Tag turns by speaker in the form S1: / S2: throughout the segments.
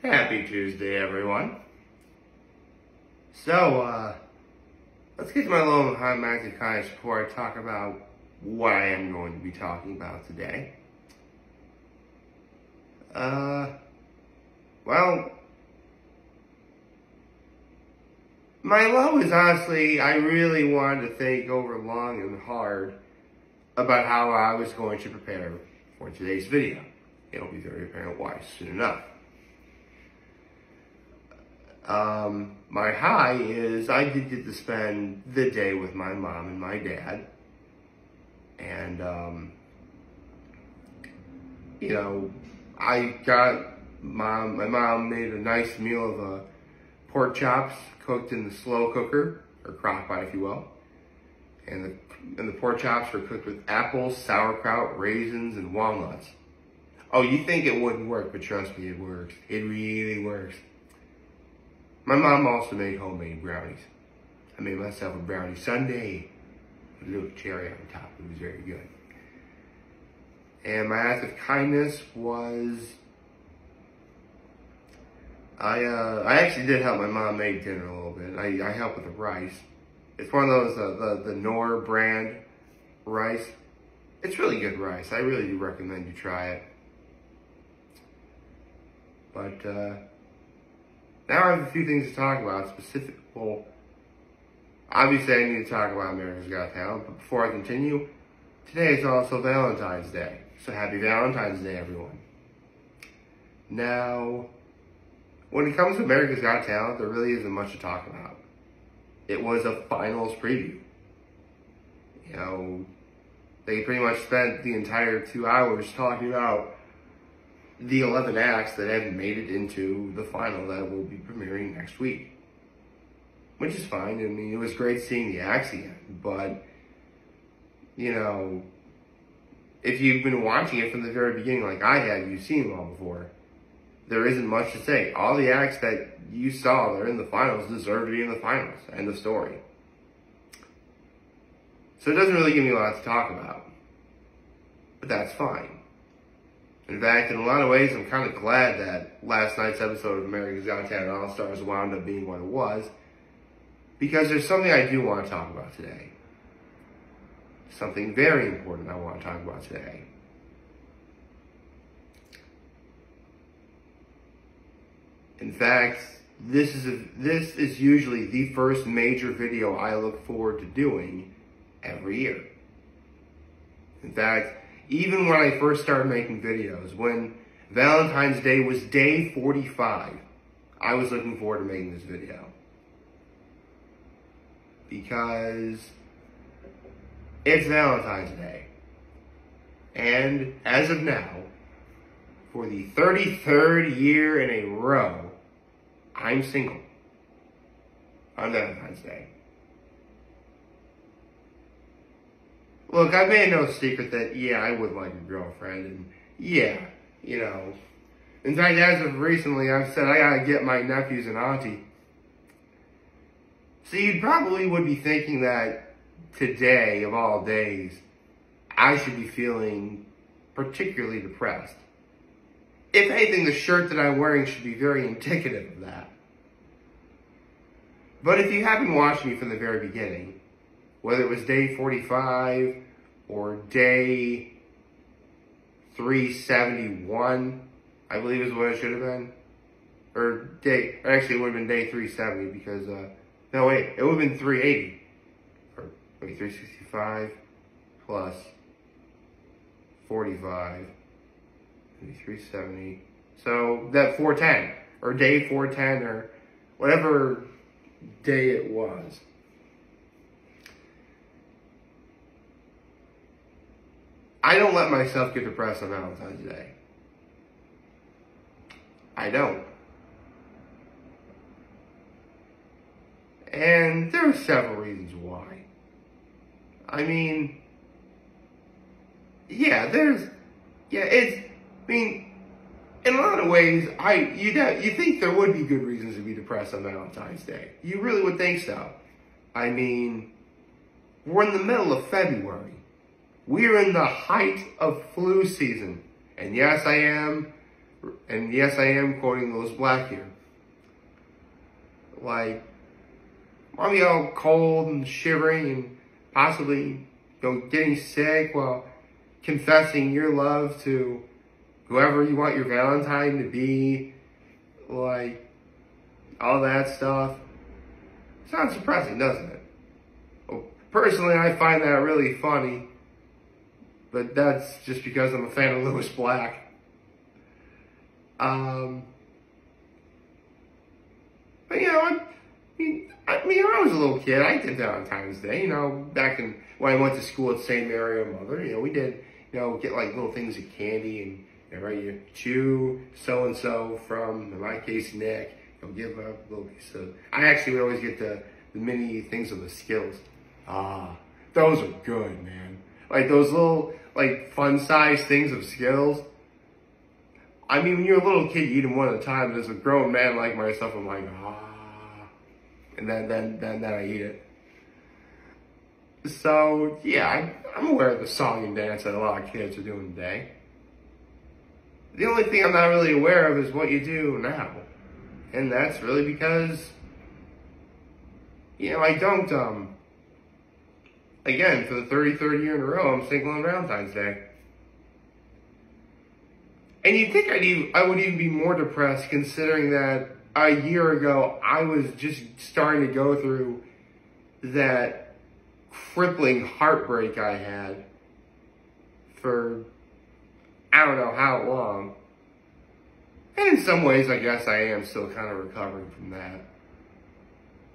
S1: Happy Tuesday, everyone. So, let's get to my little romantic kindness before I talk about what I am going to be talking about today. Well, my love is honestly, I really wanted to think over long and hard about how I was going to prepare for today's video. It'll be very apparent why soon enough. My high is I did get to spend the day with my mom and my dad. And, I got my mom made a nice meal of pork chops cooked in the slow cooker, or crock pot if you will. And the pork chops were cooked with apples, sauerkraut, raisins, and walnuts. Oh, you think it wouldn't work, but trust me, it works. It really works. My mom also made homemade brownies. I made myself a brownie sundae with a little cherry on top. It was very good. And my act of kindness was, I actually did help my mom make dinner a little bit. I helped with the rice. It's one of those, the Knorr brand rice. It's really good rice. I really do recommend you try it. But, now I have a few things to talk about, well, obviously I need to talk about America's Got Talent, but before I continue, today is also Valentine's Day. So happy Valentine's Day, everyone. Now, when it comes to America's Got Talent, there really isn't much to talk about. It was a finals preview. You know, they pretty much spent the entire 2 hours talking about the 11 acts that have made it into the final that will be premiering next week. Which is fine. I mean, it was great seeing the acts again. But, you know, if you've been watching it from the very beginning like I had, you've seen them all before, there isn't much to say. All the acts that you saw that are in the finals deserve to be in the finals. End of story. So it doesn't really give me a lot to talk about. But that's fine. In fact, in a lot of ways, I'm kind of glad that last night's episode of America's Got Talent All-Stars wound up being what it was, because there's something I do want to talk about today. Something very important I want to talk about today. In fact, this is usually the first major video I look forward to doing every year. In fact, even when I first started making videos, when Valentine's Day was day 45, I was looking forward to making this video. Because it's Valentine's Day. And as of now, for the 33rd year in a row, I'm single on Valentine's Day. Look, I made no secret that, yeah, I would like a girlfriend, and yeah, you know. In fact, as of recently, I've said I gotta get my nephews an auntie. So you probably would be thinking that today, of all days, I should be feeling particularly depressed. If anything, the shirt that I'm wearing should be very indicative of that. But if you haven't watched me from the very beginning, whether it was day 45 or day 371, I believe is what it should have been. Actually it would have been day 370 because, no wait, it would have been 380. Or, wait, 365 plus 45, maybe 370. So that 410, or day 410, or whatever day it was. I don't let myself get depressed on Valentine's Day. I don't. And there are several reasons why. I mean, in a lot of ways, you think there would be good reasons to be depressed on Valentine's Day. You really would think so. I mean, we're in the middle of February. We're in the height of flu season. And yes, I am And yes, I am quoting Lewis Black here. Like, I'll be all cold and shivering and possibly, getting sick while confessing your love to whoever you want your Valentine to be, like, all that stuff. Sounds depressing, doesn't it? Well, personally, I find that really funny, but that's just because I'm a fan of Lewis Black. But when I was a little kid, I did Valentine's Day, back when I went to school at St. Mary of Mother, we did, get like little things of candy and, right, you chew so-and-so from, in my case, Nick, give a little piece of, I actually would always get the mini things of the Skittles. Those are good, man. Like those little, like fun-sized things of Skittles. I mean, when you're a little kid, you eat them one at a time, and as a grown man like myself, I'm like, and then I eat it. So, yeah, I'm aware of the song and dance that a lot of kids are doing today. The only thing I'm not really aware of is what you do now. And that's really because, I don't, again, for the 33rd year in a row, I'm single on Valentine's Day. And you'd think I would even be more depressed considering that a year ago, I was just starting to go through that crippling heartbreak I had for I don't know how long. And in some ways, I guess I am still kind of recovering from that.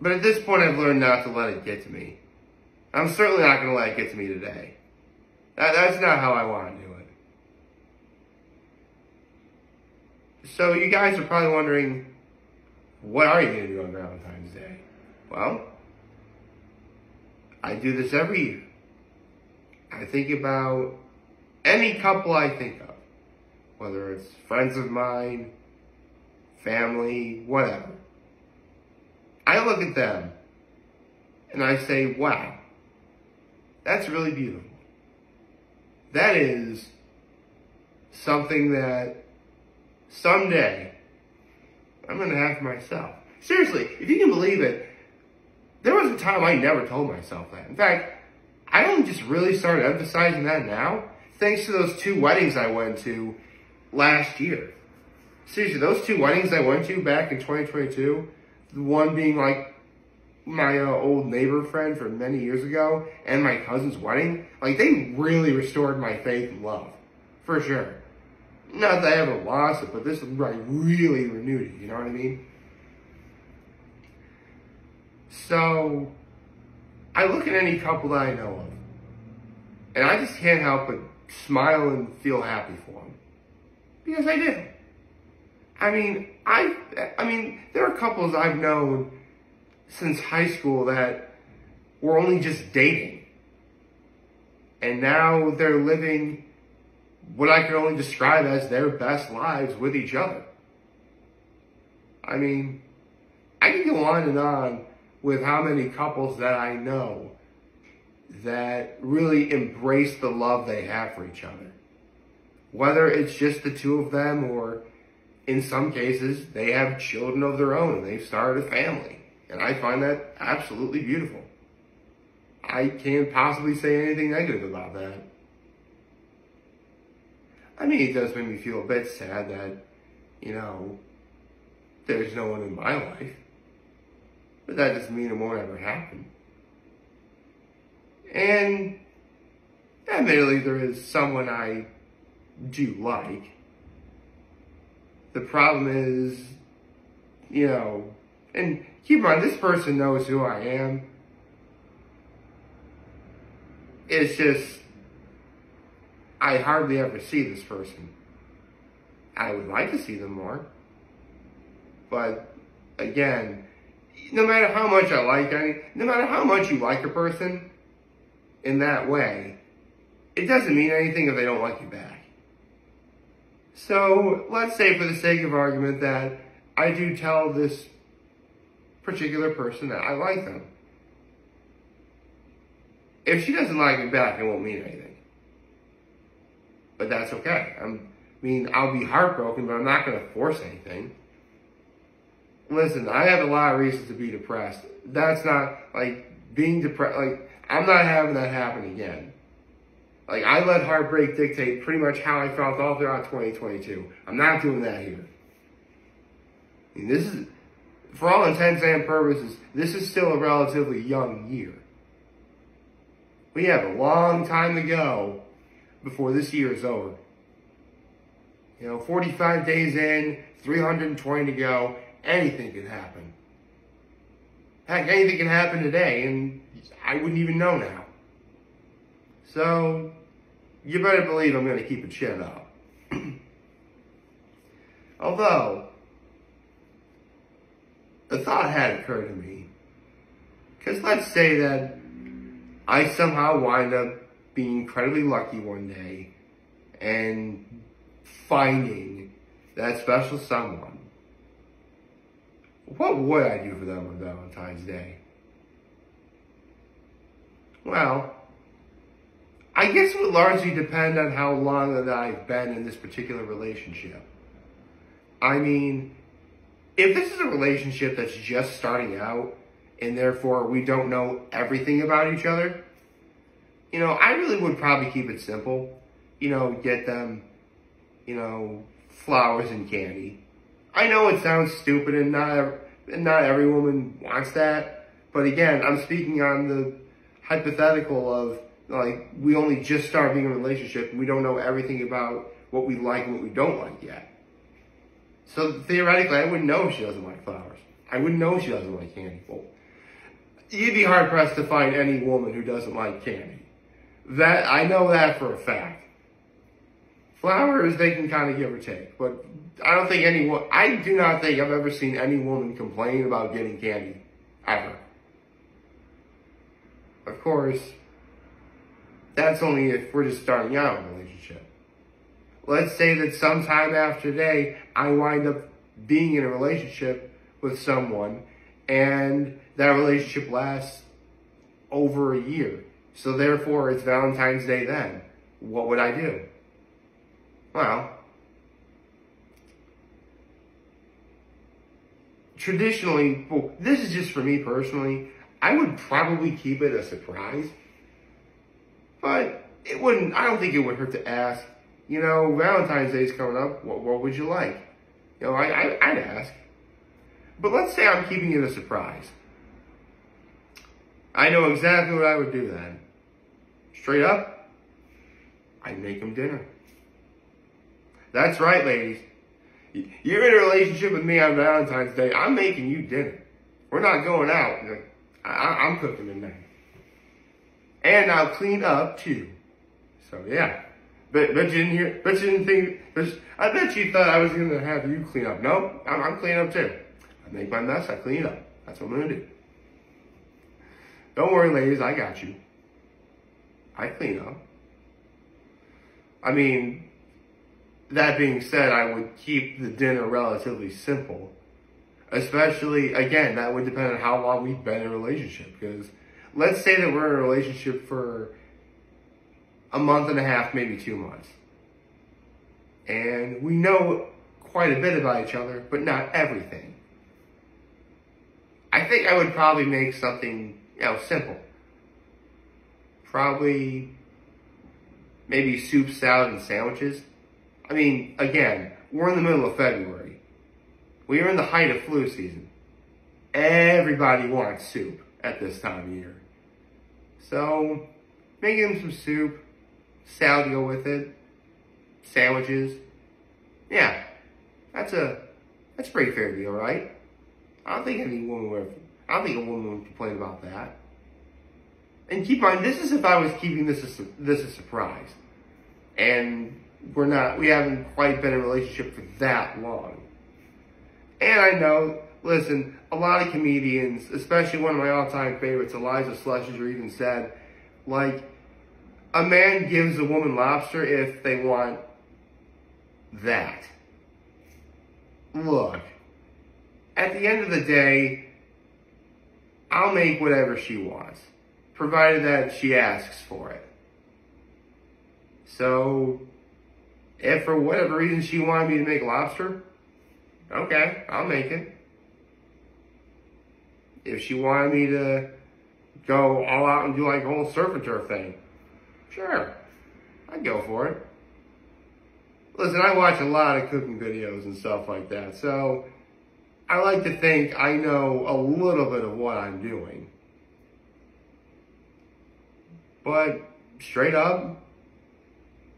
S1: But at this point, I've learned not to let it get to me. I'm certainly not going to let it get to me today. That's not how I want to do it. So you guys are probably wondering, what are you going to do on Valentine's Day? Well, I do this every year. I think about any couple I think of, whether it's friends of mine, family, whatever. I look at them and I say, wow, that's really beautiful. That is something that someday I'm going to have for myself. Seriously, if you can believe it, there was a time I never told myself that. In fact, I only just really started emphasizing that now, thanks to those 2 weddings I went to last year. Seriously, those 2 weddings I went to back in 2022, the one being like my old neighbor friend from many years ago, and my cousin's wedding, like they really restored my faith and love, for sure. Not that I ever lost it, but this like really renewed it, you know what I mean? So, I look at any couple that I know of, and I just can't help but smile and feel happy for them. Because I do. I mean, there are couples I've known since high school that were only just dating. And now they're living what I can only describe as their best lives with each other. I mean, I can go on and on with how many couples that I know that really embrace the love they have for each other. Whether it's just the 2 of them or in some cases they have children of their own and they've started a family. And I find that absolutely beautiful. I can't possibly say anything negative about that. I mean, it does make me feel a bit sad that, there's no one in my life. But that doesn't mean it won't ever happen. And admittedly, there is someone I do like. The problem is, and keep in mind, this person knows who I am. It's just, I hardly ever see this person. I would like to see them more. But, again, no matter how much no matter how much you like a person in that way, it doesn't mean anything if they don't like you back. So, let's say for the sake of argument that I do tell this particular person that I like them. If she doesn't like me back, it won't mean anything. But that's okay. I'm I mean, I'll be heartbroken, but I'm not going to force anything. Listen, I have a lot of reasons to be depressed. That's not, like, being depressed, like, I'm not having that happen again. Like, I let heartbreak dictate pretty much how I felt all throughout 2022. I'm not doing that here. I mean, this is, for all intents and purposes, this is still a relatively young year. We have a long time to go before this year is over. 45 days in, 320 to go, anything can happen. Heck, anything can happen today, and I wouldn't even know now. So, you better believe I'm going to keep it chin up. Although, a thought had occurred to me. Because let's say that I somehow wind up being incredibly lucky one day and finding that special someone. What would I do for them on Valentine's Day? Well, I guess it would largely depend on how long that I've been in this particular relationship. I mean, if this is a relationship that's just starting out, and therefore we don't know everything about each other, I really would probably keep it simple. Get them, flowers and candy. I know it sounds stupid and not every woman wants that. But again, I'm speaking on the hypothetical of, like, we only just started being in a relationship and we don't know everything about what we like and what we don't like yet. So theoretically, I wouldn't know if she doesn't like flowers. I wouldn't know if she doesn't like candy. Well, you'd be hard pressed to find any woman who doesn't like candy. That, I know that for a fact. Flowers, they can kind of give or take, but I do not think I've ever seen any woman complain about getting candy, ever. Of course, that's only if we're just starting out in a relationship. Let's say that sometime after today, I wind up being in a relationship with someone, and that relationship lasts over a year. So therefore, it's Valentine's Day then. What would I do? Well, traditionally, this is just for me personally, I would probably keep it a surprise. But I don't think it would hurt to ask, Valentine's Day is coming up, what would you like? I'd ask. But let's say I'm keeping it a surprise. I know exactly what I would do then. Straight up, I'd make them dinner. That's right, ladies. You're in a relationship with me on Valentine's Day. I'm making you dinner. We're not going out. I'm cooking tonight. And I'll clean up too. So yeah. Bet you didn't think, I bet you thought I was going to have you clean up. No, I'm cleaning up too. I make my mess, I clean up. That's what I'm going to do. Don't worry, ladies, I got you. I clean up. I mean, that being said, I would keep the dinner relatively simple. Especially, again, that would depend on how long we've been in a relationship. Because let's say that we're in a relationship for a month and a half, maybe 2 months. And we know quite a bit about each other, but not everything. I think I would probably make something, simple. Probably maybe soup, salad, and sandwiches. I mean, again, we're in the middle of February. We are in the height of flu season. Everybody wants soup at this time of year. So, make them some soup, salad to go with it, sandwiches. Yeah, that's a pretty fair deal, right? I don't think a woman would complain about that. And keep in mind, this is if I was keeping this a surprise. And we haven't quite been in a relationship for that long. And I know, listen, a lot of comedians, especially one of my all-time favorites, Eliza Schlesinger, even said, like, a man gives a woman lobster if they want that. Look, at the end of the day, I'll make whatever she wants, provided that she asks for it. So, If for whatever reason she wanted me to make lobster, okay, I'll make it. If she wanted me to go all out and do like a whole surf and turf thing, sure, I'd go for it. Listen, I watch a lot of cooking videos and stuff like that, so I like to think I know a little bit of what I'm doing. But straight up,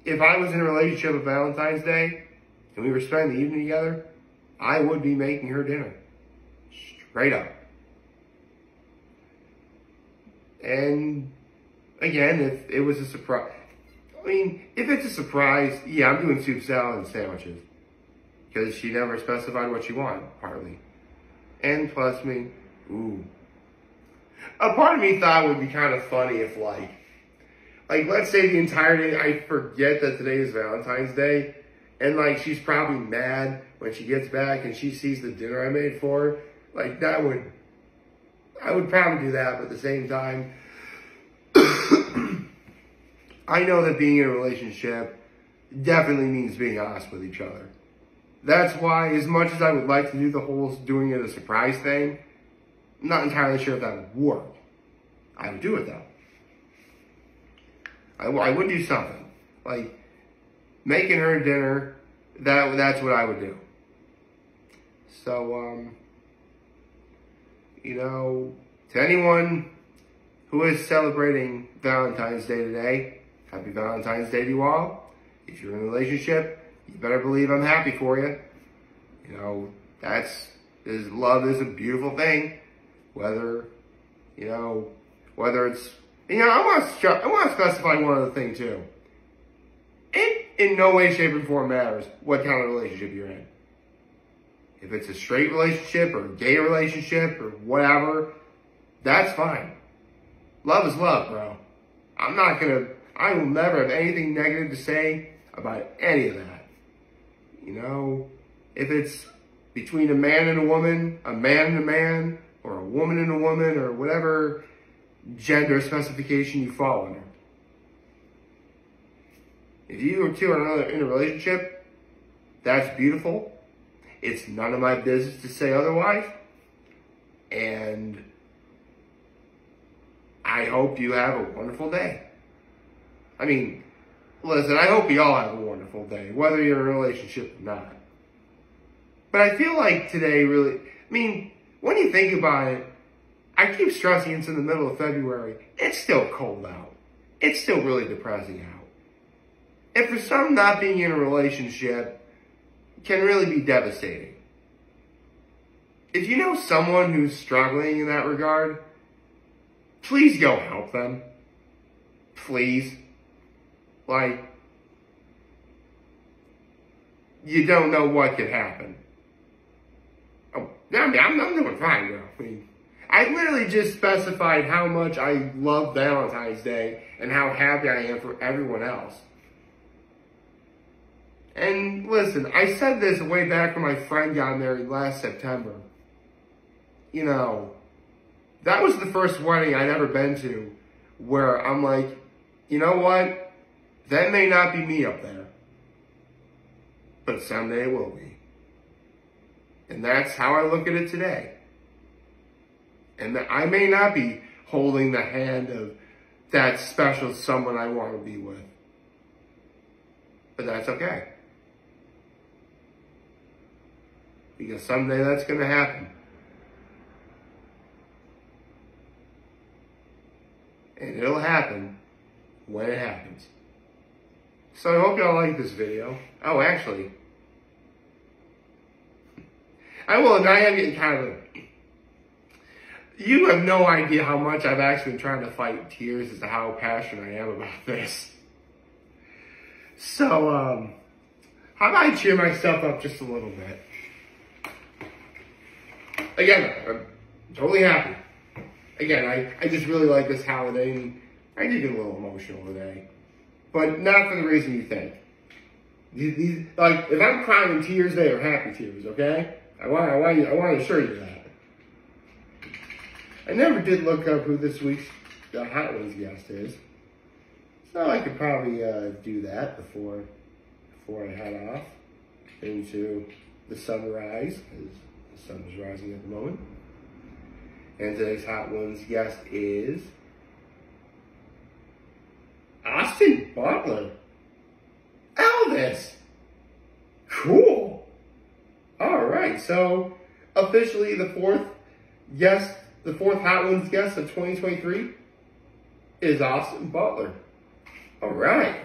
S1: if I was in a relationship with Valentine's Day and we were spending the evening together, I would be making her dinner. Straight up. And again, if it was a surprise, if it's a surprise, yeah, I'm doing soup, salad, and sandwiches. Because she never specified what she wanted, partly. And plus, a part of me thought it would be kind of funny if, like, let's say the entire day I forget that today is Valentine's Day, and, like, she's probably mad when she gets back and she sees the dinner I made for her. Like, I would probably do that, but at the same time, I know that being in a relationship definitely means being honest with each other. That's why, as much as I would like to do the whole doing it a surprise thing, I'm not entirely sure if that would work. I would do it though. I would do something. Like, making her dinner, that's what I would do. So, to anyone who is celebrating Valentine's Day today, happy Valentine's Day to you all. If you're in a relationship, you better believe I'm happy for you. Love is a beautiful thing. Whether it's, I want to specify one other thing too. It in no way, shape, or form matters what kind of relationship you're in. If it's a straight relationship or a gay relationship or whatever, that's fine. Love is love, bro. I will never have anything negative to say about any of that. If it's between a man and a woman, a man and a man, or a woman and a woman, or whatever gender specification you fall under. If you two are in a relationship, that's beautiful. It's none of my business to say otherwise. And I hope you have a wonderful day. Listen, I hope you all have a wonderful day, whether you're in a relationship or not. But I feel like today really, when you think about it, I keep stressing it's in the middle of February. It's still cold out. It's still really depressing out. And for some, not being in a relationship can really be devastating. If you know someone who's struggling in that regard, please go help them. Please. You don't know what could happen. Oh, I'm doing fine now. I literally just specified how much I love Valentine's Day and how happy I am for everyone else. And listen, I said this way back when my friend got married last September. That was the first wedding I'd ever been to where I'm like, you know what? That may not be me up there. But someday it will be. And that's how I look at it today. And I may not be holding the hand of that special someone I want to be with. But that's okay. Because someday that's going to happen. And it'll happen when it happens. So I hope y'all like this video. Oh, actually, I am getting kind of, you have no idea how much I've actually been trying to fight tears as to how passionate I am about this. So, how about I cheer myself up just a little bit? Again, I'm totally happy. Again, I just really like this holiday, and I did get a little emotional today. But not for the reason you think. If I'm crying tears, they are happy tears, okay? I want to assure you that. I never did look up who this week's Hot Wings guest is. So I could probably do that before before I head off into the sunrise, as the sun is rising at the moment. And today's Hot Ones guest is Austin Butler. Elvis. Cool. All right, so officially the fourth Hot Ones guest of 2023 is Austin Butler. All right.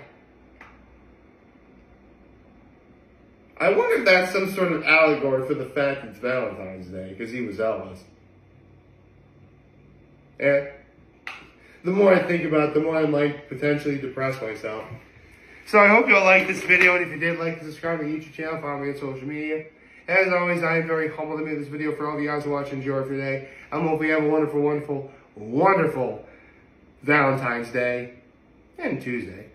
S1: I wonder if that's some sort of allegory for the fact it's Valentine's Day, because he was Elvis. And the more I think about it, the more I might potentially depress myself. So I hope you all liked this video, and if you did, like and subscribe to my YouTube channel, follow me on social media. As always, I am very humbled to make this video for all of you guys who watch and enjoy for today. I'm hoping you have a wonderful, wonderful, wonderful Valentine's Day and Tuesday.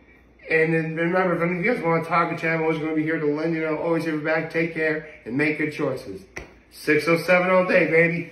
S1: And then remember, if any of you guys want to talk to chat, I'm always going to be here to lend you know, always have your back, take care, and make good choices. 607 all day, baby.